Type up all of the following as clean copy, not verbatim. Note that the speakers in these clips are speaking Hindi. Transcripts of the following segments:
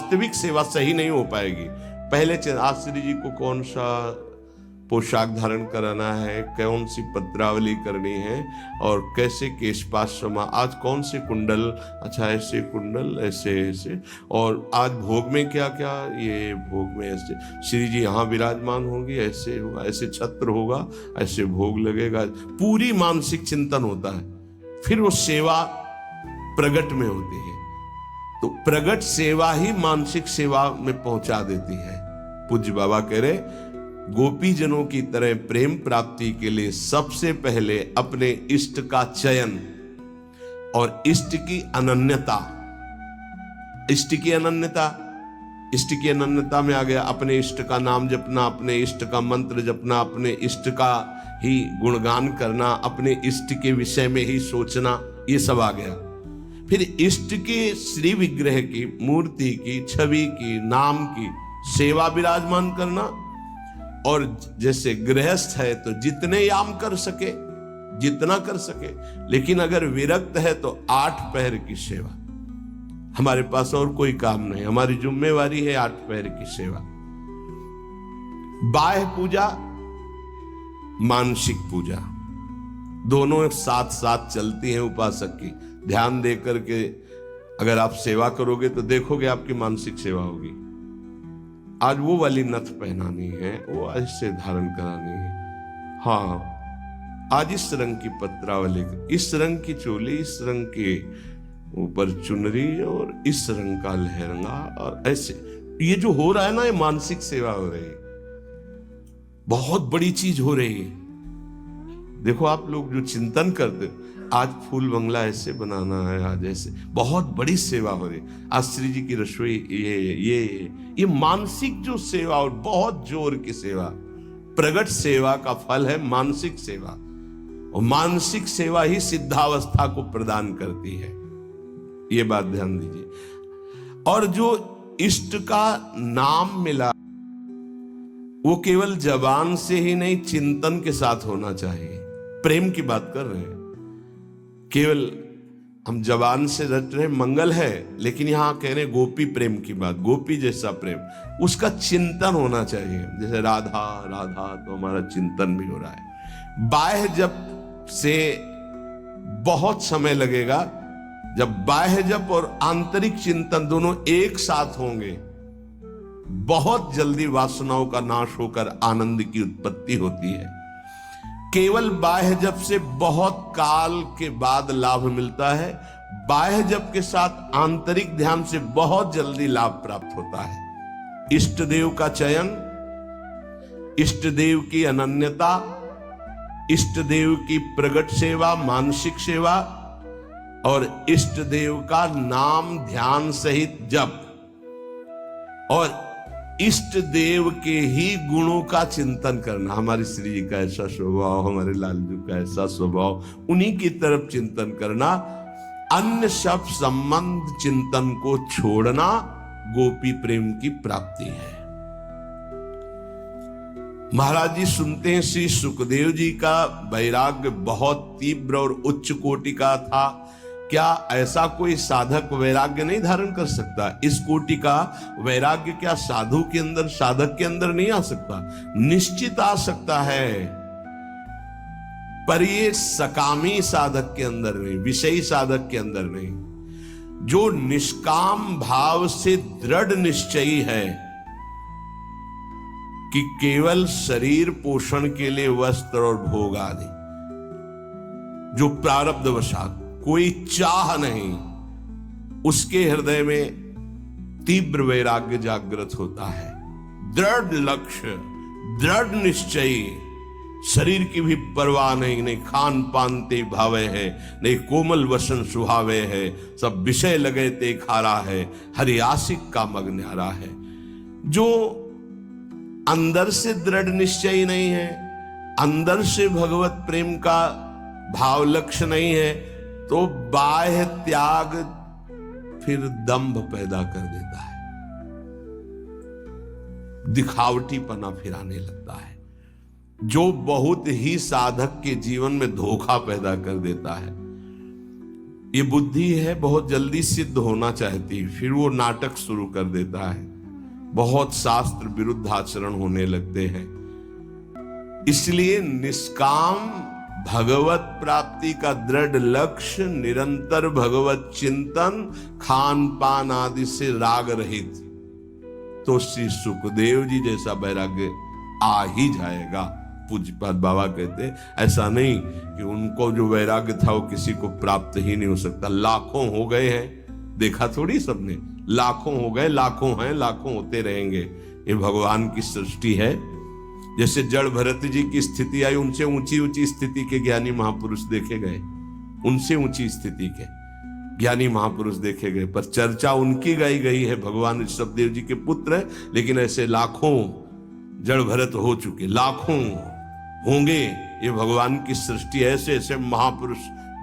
वास्तविक सेवा सही नहीं हो पाएगी। पहले आश्री जी को कौन सा पोशाक धारण कराना है, कौन सी पत्रावली करनी है और कैसे केशपाश समा, आज कौन से कुंडल, अच्छा ऐसे कुंडल ऐसे ऐसे, और आज भोग में क्या क्या, ये भोग में ऐसे श्री जी यहाँ विराजमान होंगे, ऐसे होगा, ऐसे छत्र होगा, ऐसे भोग लगेगा। पूरी मानसिक चिंतन होता है। फिर वो सेवा प्रगट में होती है। तो प्रगट सेवा ही मानसिक सेवा में पहुंचा देती है। पूज्य बाबा कह रहे गोपी जनों की तरह प्रेम प्राप्ति के लिए सबसे पहले अपने इष्ट का चयन और इष्ट की अनन्यता, इष्ट की अनन्यता, इष्ट की अनन्यता में आ गया अपने इष्ट का नाम जपना, अपने इष्ट का मंत्र जपना, अपने इष्ट का ही गुणगान करना, अपने इष्ट के विषय में ही सोचना, ये सब आ गया। फिर इष्ट के श्री विग्रह की, मूर्ति की, छवि की, नाम की सेवा विराजमान करना। और जैसे गृहस्थ है तो जितने याम कर सके, जितना कर सके, लेकिन अगर विरक्त है तो 8 पहर की सेवा। हमारे पास और कोई काम नहीं, हमारी जिम्मेवारी है 8 पहर की सेवा। बाह्य पूजा, मानसिक पूजा, दोनों साथ साथ चलती हैं उपासक की। ध्यान दे करके अगर आप सेवा करोगे तो देखोगे आपकी मानसिक सेवा होगी। आज वो वाली नथ पहनानी है, वो ऐसे धारण करानी है, हाँ आज इस रंग की पत्रावली, इस रंग की चोली, इस रंग के ऊपर चुनरी और इस रंग का लहंगा, और ऐसे ये जो हो रहा है ना, ये मानसिक सेवा हो रही है, बहुत बड़ी चीज हो रही है। देखो आप लोग जो चिंतन करते, आज फूल बंगला ऐसे बनाना है, आज ऐसे, बहुत बड़ी सेवा हो रही। आज श्री जी की रसोई, ये मानसिक जो सेवा और बहुत जोर की सेवा, प्रगट सेवा का फल है मानसिक सेवा, और मानसिक सेवा ही सिद्धावस्था को प्रदान करती है। ये बात ध्यान दीजिए। और जो इष्ट का नाम मिला वो केवल जबान से ही नहीं, चिंतन के साथ होना चाहिए। प्रेम की बात कर रहे हैं, केवल हम जबान से रट रहे मंगल है, लेकिन यहां कह रहे गोपी प्रेम की बात, गोपी जैसा प्रेम, उसका चिंतन होना चाहिए। जैसे राधा राधा तो हमारा चिंतन भी हो रहा है। बाह्य जप से बहुत समय लगेगा। जब बाह्य जप और आंतरिक चिंतन दोनों एक साथ होंगे, बहुत जल्दी वासनाओं का नाश होकर आनंद की उत्पत्ति होती है। केवल बाह्य जप से बहुत काल के बाद लाभ मिलता है, बाह्य जप के साथ आंतरिक ध्यान से बहुत जल्दी लाभ प्राप्त होता है। इष्ट देव का चयन, इष्ट देव की अनन्यता, इष्ट देव की प्रगट सेवा, मानसिक सेवा, और इष्ट देव का नाम ध्यान सहित जप, और इष्ट देव के ही गुणों का चिंतन करना। हमारी श्री जी का ऐसा स्वभाव, हमारे लालजू का ऐसा स्वभाव, उन्हीं की तरफ चिंतन करना। अन्य सब संबंध चिंतन को छोड़ना गोपी प्रेम की प्राप्ति है। महाराज जी सुनते हैं श्री सुखदेव जी का वैराग्य बहुत तीव्र और उच्च कोटि का था। क्या ऐसा कोई साधक वैराग्य नहीं धारण कर सकता? इस कोटि का वैराग्य क्या साधु के अंदर, साधक के अंदर नहीं आ सकता? निश्चित आ सकता है, पर ये सकामी साधक के अंदर नहीं, विषयी साधक के अंदर नहीं। जो निष्काम भाव से दृढ़ निश्चयी है कि केवल शरीर पोषण के लिए वस्त्र और भोग आदि, जो प्रारब्धवशात कोई चाह नहीं, उसके हृदय में तीव्र वैराग्य जागृत होता है। दृढ़ लक्ष्य, दृढ़ निश्चयी, शरीर की भी परवाह नहीं, नहीं खान पान ते भावे है, नहीं कोमल वसन सुहावे है, सब विषय लगे ते खारा है, हरि आशिक का मग न्यारा है। जो अंदर से दृढ़ निश्चयी नहीं है, अंदर से भगवत प्रेम का भाव लक्ष्य नहीं है, तो बाह्य त्याग फिर दंभ पैदा कर देता है, दिखावटीपना फिर आने लगता है, जो बहुत ही साधक के जीवन में धोखा पैदा कर देता है। ये बुद्धि है बहुत जल्दी सिद्ध होना चाहती, फिर वो नाटक शुरू कर देता है, बहुत शास्त्र विरुद्ध आचरण होने लगते हैं। इसलिए निष्काम भगवत प्राप्ति का दृढ़ लक्ष्य, निरंतर भगवत चिंतन, खान पान आदि से राग रहित, तो श्री सुखदेव जी जैसा वैराग्य आ ही जाएगा। पूज्यपाद बाबा कहते ऐसा नहीं कि उनको जो वैराग्य था वो किसी को प्राप्त ही नहीं हो सकता। लाखों हो गए हैं, देखा थोड़ी सबने, लाखों हो गए, लाखों हैं, लाखों होते रहेंगे। ये भगवान की सृष्टि है। जैसे जड़ भरत जी की स्थिति आई, उनसे ऊंची ऊंची स्थिति के ज्ञानी महापुरुष देखे गए, उनसे ऊंची स्थिति के ज्ञानी महापुरुष देखे गए, पर चर्चा उनकी गाई गई है। भगवान ऋषभदेव जी के पुत्र है, लेकिन ऐसे लाखों जड़ भरत हो चुके, लाखों होंगे। ये भगवान की सृष्टि, ऐसे ऐसे महापुरुष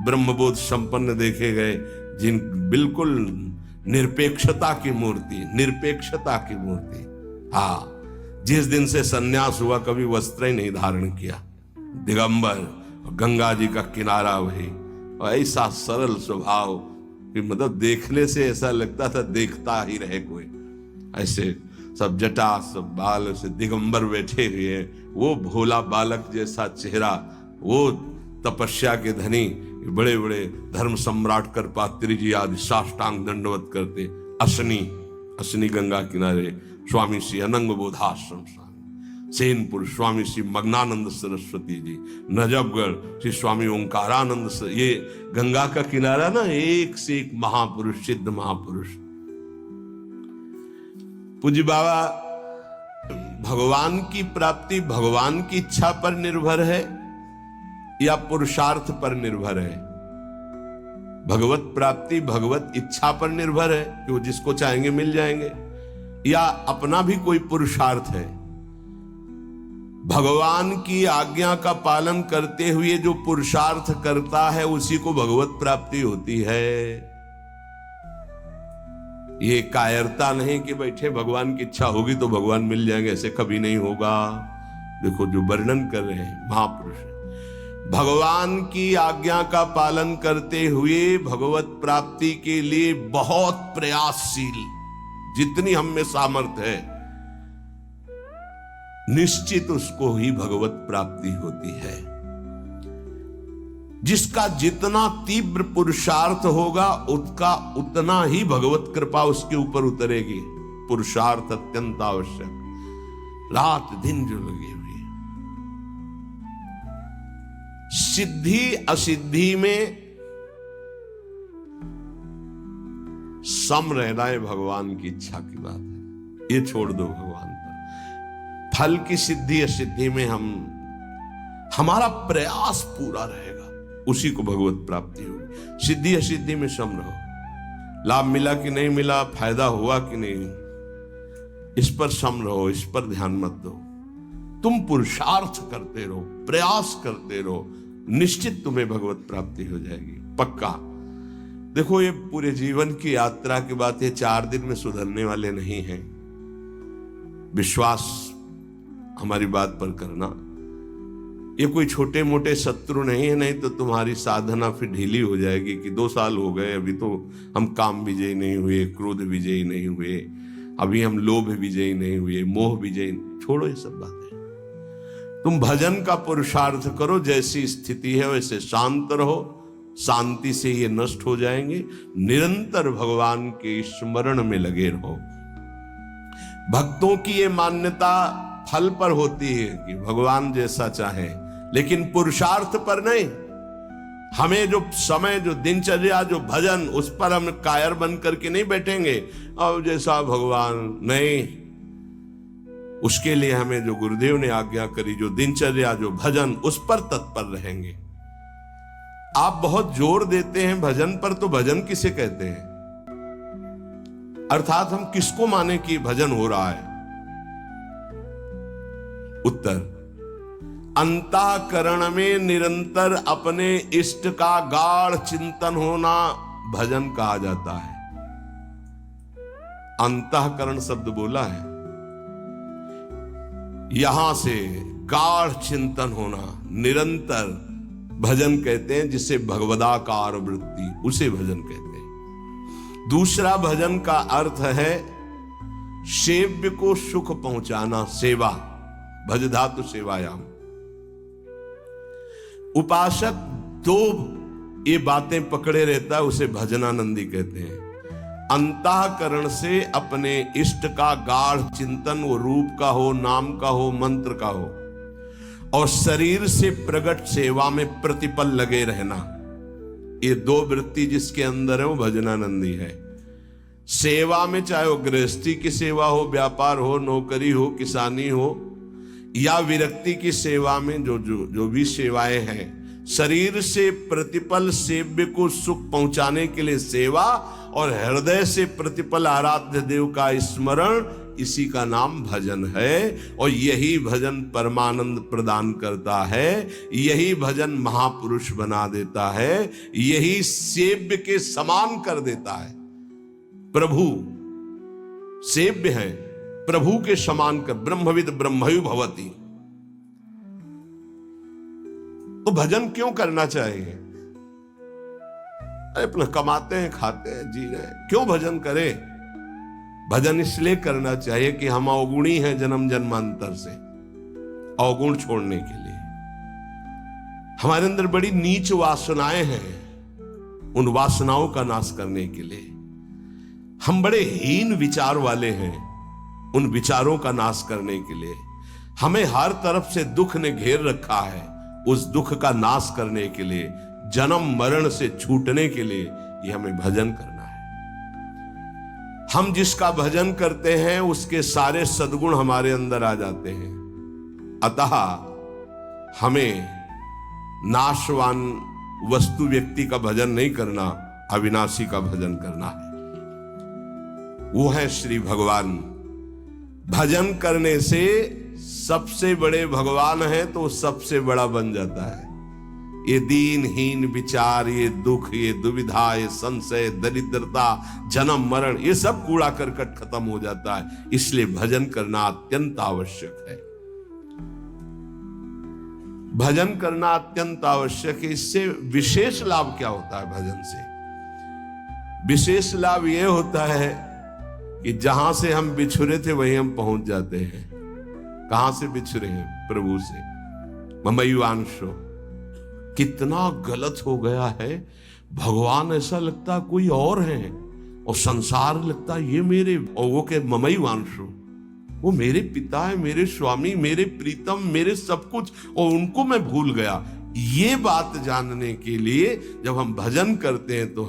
ब्रह्मबोध संपन्न देखे गए, जिन बिल्कुल निरपेक्षता की मूर्ति, निरपेक्षता की मूर्ति। हाँ, जिस दिन से सन्यास हुआ कभी वस्त्र ही नहीं धारण किया, दिगंबर, गंगा जी का किनारा वही, और ऐसा सरल स्वभाव कि मतलब देखने से ऐसा लगता था देखता ही रहे कोई। ऐसे सब जटा, सब बाल से दिगंबर बैठे हुए, वो भोला बालक जैसा चेहरा, वो तपस्या के धनी, बड़े बड़े धर्म सम्राट करपात्री जी आदि साष्टांग दंडवत करते। असनी गंगा किनारे स्वामी श्री अनंग बोधाश्रम स्वामी, सेनपुर स्वामी श्री मग्नानंद सरस्वती जी, नजफगढ़ श्री स्वामी ओंकारानंद, ये गंगा का किनारा ना, एक से एक महापुरुष, सिद्ध महापुरुष। पूज्य बाबा, भगवान की प्राप्ति भगवान की इच्छा पर निर्भर है या पुरुषार्थ पर निर्भर है? भगवत प्राप्ति भगवत इच्छा पर निर्भर है कि वो जिसको चाहेंगे मिल जाएंगे, या अपना भी कोई पुरुषार्थ है? भगवान की आज्ञा का पालन करते हुए जो पुरुषार्थ करता है उसी को भगवत प्राप्ति होती है। ये कायरता नहीं कि बैठे भगवान की इच्छा होगी तो भगवान मिल जाएंगे, ऐसे कभी नहीं होगा। देखो जो वर्णन कर रहे हैं महापुरुष, भगवान की आज्ञा का पालन करते हुए भगवत प्राप्ति के लिए बहुत प्रयासशील, जितनी हम में सामर्थ्य है, निश्चित उसको ही भगवत प्राप्ति होती है। जिसका जितना तीव्र पुरुषार्थ होगा उसका उतना ही भगवत कृपा उसके ऊपर उतरेगी। पुरुषार्थ अत्यंत आवश्यक, रात दिन जो लगे हुए। सिद्धि असिद्धि में सम रहना है भगवान की इच्छा की बात है, ये छोड़ दो भगवान पर। फल की सिद्धि असिद्धि में हमारा प्रयास पूरा रहेगा, उसी को भगवत प्राप्ति होगी। सिद्धि असिद्धि में सम रहो, लाभ मिला कि नहीं मिला, फायदा हुआ कि नहीं, इस पर सम रहो, इस पर ध्यान मत दो। तुम पुरुषार्थ करते रहो, प्रयास करते रहो, निश्चित तुम्हें भगवत प्राप्ति हो जाएगी, पक्का। देखो ये पूरे जीवन की यात्रा की बात है, 4 दिन में सुधरने वाले नहीं हैं। विश्वास हमारी बात पर करना, ये कोई छोटे मोटे शत्रु नहीं है, नहीं तो तुम्हारी साधना फिर ढीली हो जाएगी कि 2 साल हो गए, अभी तो हम काम विजयी नहीं हुए, क्रोध विजयी नहीं हुए, अभी हम लोभ विजयी नहीं हुए, मोह विजयी। छोड़ो ये सब बातें, तुम भजन का पुरुषार्थ करो, जैसी स्थिति है वैसे शांत रहो, शांति से ये नष्ट हो जाएंगे। निरंतर भगवान के स्मरण में लगे रहो। भक्तों की ये मान्यता फल पर होती है कि भगवान जैसा चाहे, लेकिन पुरुषार्थ पर नहीं। हमें जो समय, जो दिनचर्या, जो भजन, उस पर हम कायर बन करके नहीं बैठेंगे अब जैसा भगवान, नहीं। उसके लिए हमें जो गुरुदेव ने आज्ञा करी, जो दिनचर्या, जो भजन, उस पर तत्पर रहेंगे। आप बहुत जोर देते हैं भजन पर, तो भजन किसे कहते हैं? अर्थात हम किसको माने कि भजन हो रहा है? उत्तर, अंतःकरण में निरंतर अपने इष्ट का गाढ़ चिंतन होना भजन कहा जाता है। अंतःकरण शब्द बोला है, यहां से गाढ़ चिंतन होना, निरंतर भजन कहते हैं जिसे भगवदाकार वृत्ति, उसे भजन कहते हैं। दूसरा भजन का अर्थ है सेव्य को सुख पहुंचाना, सेवा, भज धातु सेवायाम। उपासक दो ये बातें पकड़े रहता है, उसे भजनानंदी कहते हैं। अंतःकरण से अपने इष्ट का गाढ़ चिंतन, वो रूप का हो, नाम का हो, मंत्र का हो, और शरीर से प्रकट सेवा में प्रतिपल लगे रहना, ये दो वृत्ति जिसके अंदर है वो भजनानंदी है। सेवा में चाहे वो गृहस्थी की सेवा हो, व्यापार हो, नौकरी हो, किसानी हो, या विरक्ति की सेवा में जो भी सेवाएं हैं, शरीर से प्रतिपल सेव्य को सुख पहुंचाने के लिए सेवा, और हृदय से प्रतिपल आराध्य देव का स्मरण, इसी का नाम भजन है। और यही भजन परमानंद प्रदान करता है, यही भजन महापुरुष बना देता है, यही सेव्य के समान कर देता है। प्रभु सेव्य है, प्रभु के समान कर, ब्रह्मविद ब्रह्मयु भवति। तो भजन क्यों करना चाहिए? अरे अपना कमाते हैं, खाते हैं, जी रहे हैं, क्यों भजन करें? भजन इसलिए करना चाहिए कि हम अवगुणी हैं जन्म जन्मांतर से, अवगुण छोड़ने के लिए। हमारे अंदर बड़ी नीच वासनाएं हैं, उन वासनाओं का नाश करने के लिए। हम बड़े हीन विचार वाले हैं, उन विचारों का नाश करने के लिए। हमें हर तरफ से दुख ने घेर रखा है, उस दुख का नाश करने के लिए, जन्म मरण से छूटने के लिए ये हमें भजन करना है। हम जिसका भजन करते हैं उसके सारे सद्गुण हमारे अंदर आ जाते हैं। अतः हमें नाशवान वस्तु व्यक्ति का भजन नहीं करना, अविनाशी का भजन करना है। वो है श्री भगवान। भजन करने से सबसे बड़े भगवान है तो सबसे बड़ा बन जाता है। ये दीनहीन विचार, ये दुख, ये दुविधा, ये संशय, दरिद्रता, जन्म मरण, ये सब कूड़ा करकट खत्म हो जाता है। इसलिए भजन करना अत्यंत आवश्यक है। भजन करना अत्यंत आवश्यक है। इससे विशेष लाभ क्या होता है? भजन से विशेष लाभ यह होता है कि जहां से हम बिछुरे थे वहीं हम पहुंच जाते हैं। कहां से बिछुरे हैं? प्रभु से। ममैवांशो, कितना गलत हो गया है। भगवान ऐसा लगता कोई और है, और संसार लगता ये मेरे, और वो के ममैवांशो, वो मेरे पिता है, मेरे स्वामी, मेरे प्रीतम, मेरे सब कुछ, और उनको मैं भूल गया। ये बात जानने के लिए जब हम भजन करते हैं तो